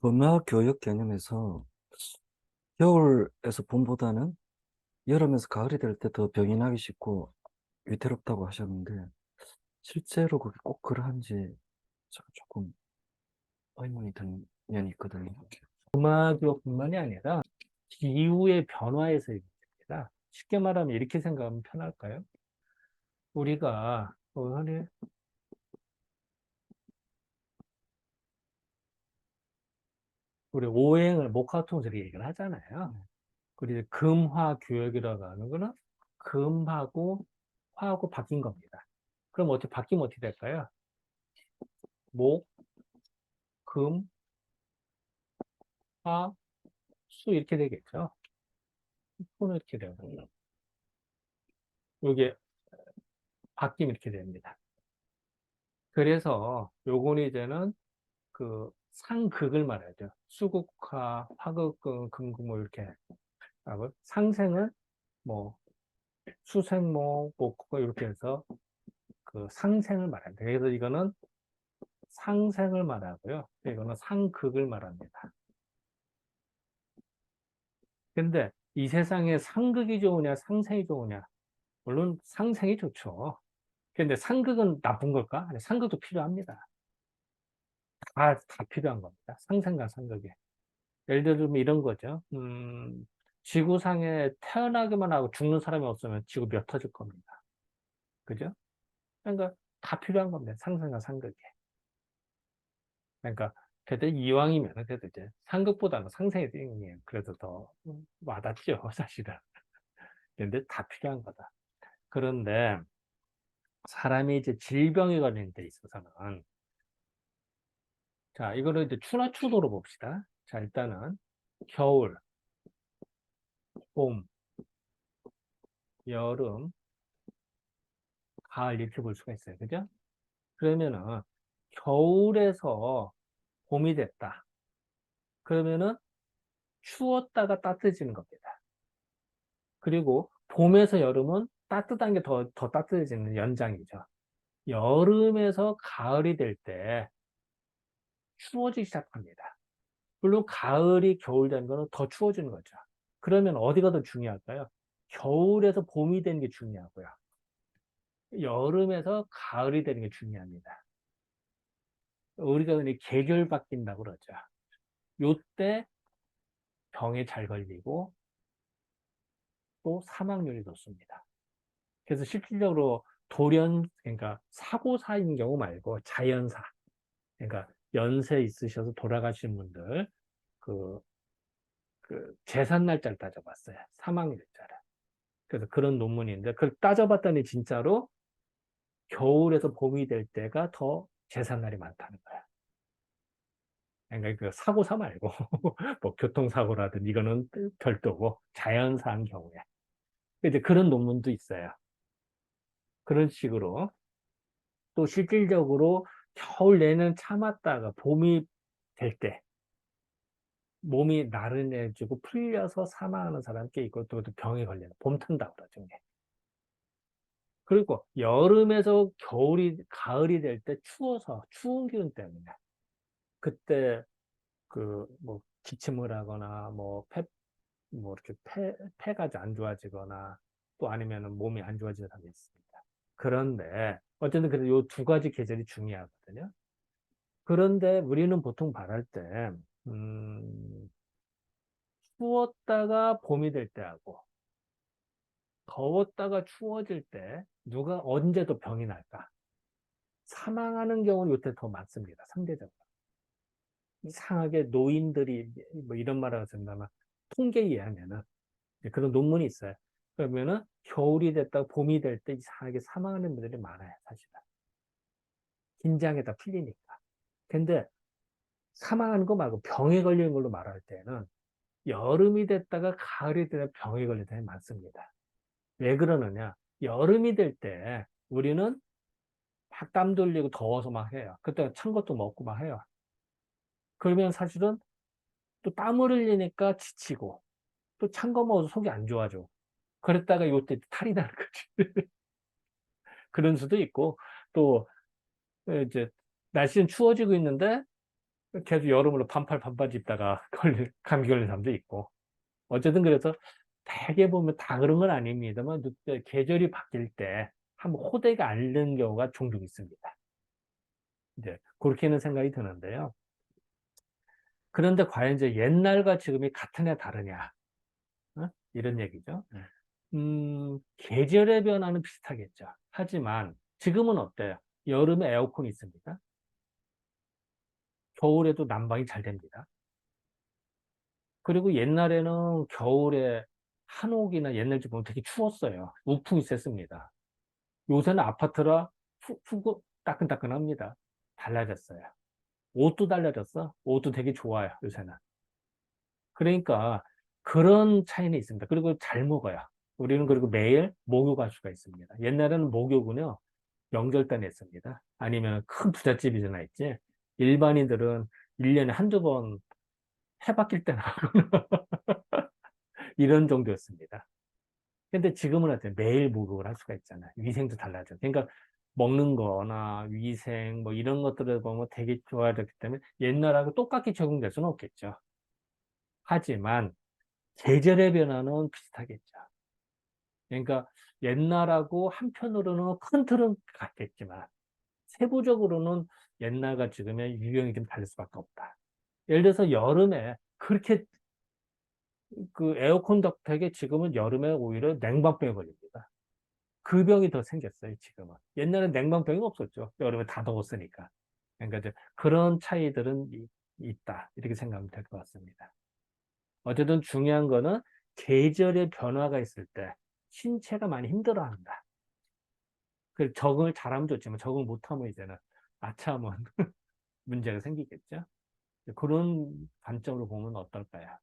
음악 교육 개념에서 겨울에서 봄보다는 여름에서 가을이 될 때 더 병이 나기 쉽고 위태롭다고 하셨는데 실제로 그게 꼭 그러한지 제가 조금 의문이 든 면이 있거든요. 음악뿐만이 아니라 기후의 변화에서의 문제입니다. 쉽게 말하면 이렇게 생각하면 편할까요? 우리가 우리 오행을 목화통수를 얘기를 하잖아요. 그리고 금화교역이라고 하는 거는 금하고 화하고 바뀐 겁니다. 그럼 어떻게 바뀌면 어떻게 될까요? 목, 금, 화, 수 이렇게 되겠죠. 수는 이렇게 되고 이게 바뀌면 이렇게 됩니다. 그래서 요거는 이제는 그 상극을 말하죠. 수극화, 화극, 금극 뭐 이렇게 하고 상생은 뭐 수생목, 목극 이렇게 해서 그 상생을 말합니다. 그래서 이거는 상생을 말하고요. 이거는 상극을 말합니다. 근데 이 세상에 상극이 좋으냐, 상생이 좋으냐? 물론 상생이 좋죠. 근데 상극은 나쁜 걸까? 아니, 상극도 필요합니다. 다 필요한 겁니다. 상생과 상극이. 예를 들면 이런 거죠. 지구상에 태어나기만 하고 죽는 사람이 없으면 지구 몇 터질 겁니다. 그죠? 그러니까 다 필요한 겁니다. 상생과 상극이. 그러니까 그래도 이왕이면 그래도 이제 상극보다는 상생이 그래도 더 와닿죠, 사실은. 근데 다 필요한 거다. 그런데 사람이 이제 질병에 걸리는 데 있어서는 자, 이거를 이제 추나 추도로 봅시다. 자, 일단은 겨울, 봄, 여름, 가을 이렇게 볼 수가 있어요. 그죠? 그러면은 겨울에서 봄이 됐다. 그러면은 추웠다가 따뜻해지는 겁니다. 그리고 봄에서 여름은 따뜻한 게 더 따뜻해지는 연장이죠. 여름에서 가을이 될 때 추워지기 시작합니다. 물론 가을이 겨울 되는 거는 더 추워지는 거죠. 그러면 어디가 더 중요할까요? 겨울에서 봄이 되는 게 중요하고요. 여름에서 가을이 되는 게 중요합니다. 우리가 흔히 계절 바뀐다고 그러죠. 요때 병에 잘 걸리고 또 사망률이 높습니다. 그래서 실질적으로 그러니까 사고사인 경우 말고 자연사, 그러니까 연세 있으셔서 돌아가신 분들, 그, 그 재산 날짜를 따져봤어요. 사망 날짜를. 그래서 그런 논문인데, 그걸 따져봤더니 진짜로 겨울에서 봄이 될 때가 더 재산 날이 많다는 거야. 그러니까 그 사고사 말고, 뭐 교통사고라든 이거는 별도고, 자연사한 경우에. 이제 그런 논문도 있어요. 그런 식으로 또 실질적으로 겨울 내내 참았다가 봄이 될 때 몸이 나른해지고 풀려서 사망하는 사람 꽤 있고 또 병에 걸려요. 봄 탄다고 그러죠. 이게. 그리고 여름에서 가을이 될 때 추워서 추운 기운 때문에 그때 그 뭐 기침을 하거나 뭐 이렇게 폐가 안 좋아지거나 또 아니면은 몸이 안 좋아지는 사람이 있습니다. 그런데 어쨌든 그래도 요 두 가지 계절이 중요하거든요. 그런데 우리는 보통 말할 때, 음, 추웠다가 봄이 될 때하고, 더웠다가 추워질 때, 누가 언제 더 병이 날까? 사망하는 경우는 이때 더 많습니다. 상대적으로. 이상하게 노인들이, 뭐 이런 말을 하신다면, 통계에 의하면은, 그런 논문이 있어요. 그러면은, 겨울이 됐다가 봄이 될 때 이상하게 사망하는 분들이 많아요, 사실은. 긴장에 다 풀리니까. 근데, 사망하는 거 말고 병에 걸리는 걸로 말할 때는, 여름이 됐다가 가을이 되다 병에 걸리는 사람이 많습니다. 왜 그러느냐? 여름이 될 때 우리는 막 땀 돌리고 더워서 막 해요. 그때 찬 것도 먹고 막 해요. 그러면 사실은 또 땀을 흘리니까 지치고 또 찬 거 먹어서 속이 안 좋아져. 그랬다가 요때 탈이 나는 거지. 그런 수도 있고 또 이제 날씨는 추워지고 있는데 계속 여름으로 반팔 반바지 입다가 감기 걸린 사람도 있고. 어쨌든 그래서 대개 보면 다 그런 건 아닙니다만 계절이 바뀔 때 한번 호되게 앓는 경우가 종종 있습니다. 이제 그렇게는 생각이 드는데요. 그런데 과연 이제 옛날과 지금이 같으냐 다르냐, 어? 이런 얘기죠. 계절의 변화는 비슷하겠죠. 하지만 지금은 어때요? 여름에 에어컨이 있습니다. 겨울에도 난방이 잘 됩니다. 그리고 옛날에는 겨울에 한옥이나 옛날 집 보면 되게 추웠어요. 우풍이 셌습니다. 요새는 아파트라 후 따끈따끈합니다. 달라졌어요. 옷도 달라졌어. 옷도 되게 좋아요, 요새는. 그러니까 그런 차이는 있습니다. 그리고 잘 먹어요. 우리는 그리고 매일 목욕할 수가 있습니다. 옛날에는 목욕은요, 명절 때 냈습니다. 아니면 큰 부잣집이잖아, 있지. 일반인들은 1년에 한두 번 해바뀔 때나 이런 정도였습니다. 근데 지금은 어때요? 매일 목욕을 할 수가 있잖아요. 위생도 달라져. 그러니까 먹는 거나 위생 뭐 이런 것들을 보면 되게 좋아졌기 때문에 옛날하고 똑같이 적용될 수는 없겠죠. 하지만 계절의 변화는 비슷하겠죠. 그러니까 옛날하고 한편으로는 큰 틀은 같겠지만 세부적으로는 옛날과 지금의 유형이 좀 다를 수밖에 없다. 예를 들어서 여름에 그렇게 그 에어컨 덕택에 지금은 여름에 오히려 냉방병에 걸립니다. 그 병이 더 생겼어요, 지금은. 옛날엔 냉방병이 없었죠. 여름에 다 더웠으니까. 그러니까 이제 그런 차이들은 있다. 이렇게 생각하면 될 것 같습니다. 어쨌든 중요한 거는 계절의 변화가 있을 때 신체가 많이 힘들어한다. 그 적응을 잘하면 좋지만 적응 못하면 이제는 아차하면 문제가 생기겠죠. 그런 관점으로 보면 어떨까요?